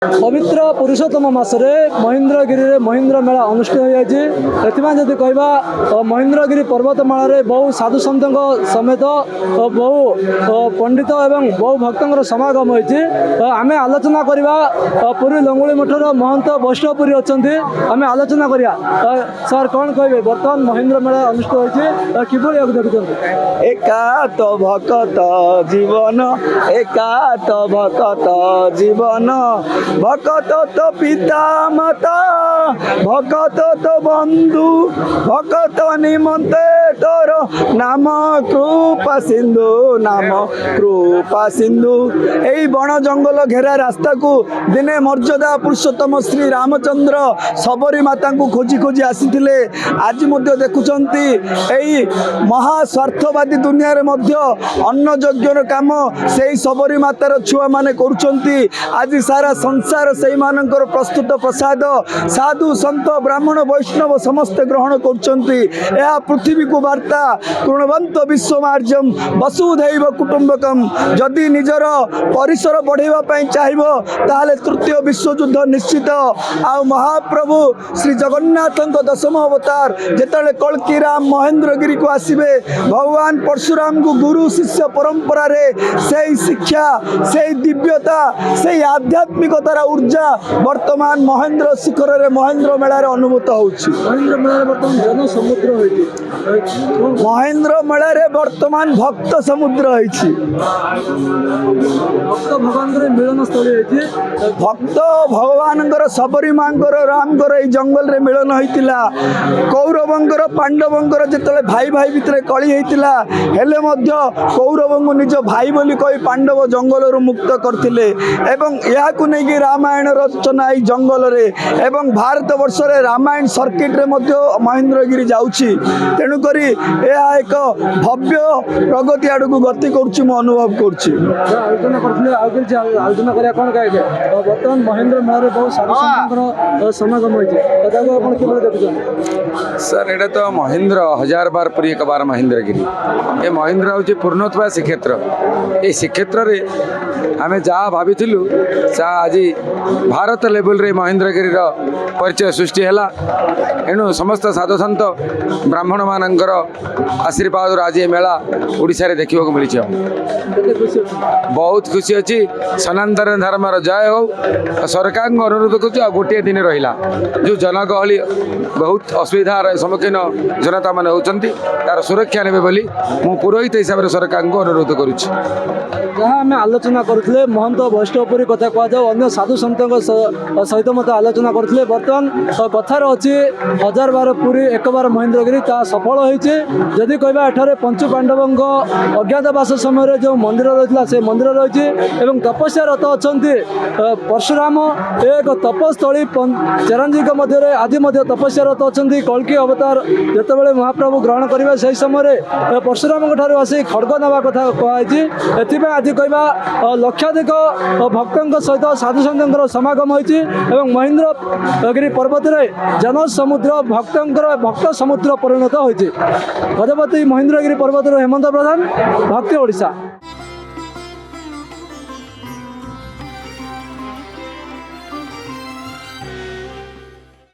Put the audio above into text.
पवित्र पुरुषोत्तम मासरे महेंद्रगिरी रे महेंद्र मेला अनुष्ठित होती कहवा महेंद्रगिरी पर्वतमाल बहु साधु सन्त समेत बहु पंडित एवं बहु भक्त समागम होती आम आलोचना करवा पुरी लंगुली मठर महंत वैष्णवपुरी अच्छा आम आलोचना करा सर कौन कहे बर्तमान महेंद्र मेला अनुष्ठित होती किभली देखते एकात भकत जीवन एकात भकत जीवन भकत तो पिता माता भकत तो बंधु भकत निमंते तोर नाम कृपा सिंधु नाम कृपा सिंधु। यही बण जंगल घेरा रास्ता को दिने मर्यादा पुरुषोत्तम श्री रामचंद्र सबरी माता को खोजी खोजी आसीथिले। आज मध्य देखुचंती एई महास्वार्थवादी दुनिया रे मध्य अन्न यज्ञर काम से सबरी मातार छुआ माने करुचंती। आज सारा संसार से मानकर प्रस्तुत प्रसाद साधु संत ब्राह्मण वैष्णव समस्त ग्रहण करुचंती। यह पृथ्वी को वार्ता कृणवंत विश्वमार्जम वसुधैव कुटुंबकम। जदि निजर परिसर बढ़ावा चाहिए ताहले तृतीय विश्वयुद्ध निश्चित। आ महाप्रभु श्री जगन्नाथ दशम अवतार जेतले कल्की राम महेंद्रगिरी को आसबे भगवान परशुराम को गुरु शिष्य परंपरा रे से शिक्षा से दिव्यता से आध्यात्मिकतार ऊर्जा वर्तमान महेंद्र शिखर रे महेंद्र मेला रे अनुभूत होउछि। महेंद्र मेला वर्तमान जन समुद्र होइछि। महेंद्र मेला रे वर्तमान भक्त समुद्र होइछि। भक्त भगवान मिलन स्थली होइछि। भक्त भगवान सबरी मांकर रामकर ए जंगल रे मिलन होइतिला। कौरवंकर पांडवंकर जेतले भाई भाई भितर कली होइतिला हेले मध्य कौरवंग निज भाई बोली कहि पांडव जंगल रु मुक्त करथिले एवं याकु नै कि रामायण रचना ए जंगल रे एवं भारत वर्ष रे रामायण सर्किट रे मध्य महेंद्रगिरी जाउछि। तेनु करी या एक भव्य प्रगति आडू गति करुछि मु अनुभव करुछि। आलोचना करथिले आलोचना करिया कोन कहे वर्तमान महेंद्र मेला रे बहुत साधु संतर समागम होइछि ताको आपण किबले देखुछन। सर एटा तो महेंद्र हजार बार पुरी एक बार महेंद्रगिरी ए महेंद्र होछि पूर्णत्वा श्रीक्षेत्र। ए श्रीक्षेत्र रे आमे जा भाबिथिलु सा आज भारत लेवल रे महेंद्रगिरी रो परिचय सृष्टि हैला। एणु समस्त साधु संत ब्राह्मण मानकर आशीर्वाद आज ये मेला ओडिशा रे देखिबा को मिलिछ। बहुत खुशी अच्छी सनातन धर्मर जय हो। सरकार अनुरोध कर गोटे दिन रहा जो जनगहली बहुत असुविधार सम्मुखीन जनता मैंने होती तार सुरक्षा ने बोली मु पुरोहित हिसाब से सरकार को अनुरोध करुच्ची। जहाँ आम आलोचना करुले महंत वैष्णवपुरी कथा कहु अन्य साधु सन्त सहित मत आलोचना करुले बर्तमान कथार अच्छी हजार बार पुरी एक बार महेंद्रगिरी ता सफल होती। जदि कहवा एठारे पंचु पांडवों अज्ञातवास समय जो मंदिर रही से मंदिर रही एवं तपस्यारत अच्छा परशुराम एक तपस्थली चिरंजीवी मध्य आज तपस्यारत अच्छा कल्की अवतार जितेबाला महाप्रभु ग्रहण करेंगे से समय परशुराम ठार आसी खड्ग नवा कथा कहुई। आज कहवा लक्षाधिक भक्तों सहित साधु सन्तर समागम होती महेंद्रगिरी पर्वत जन समुद्र भक्त समुद्र परिणत होती। गजपति महेंद्रगिरी पर्वत हेमंत प्रधान भक्ति ओडिशा।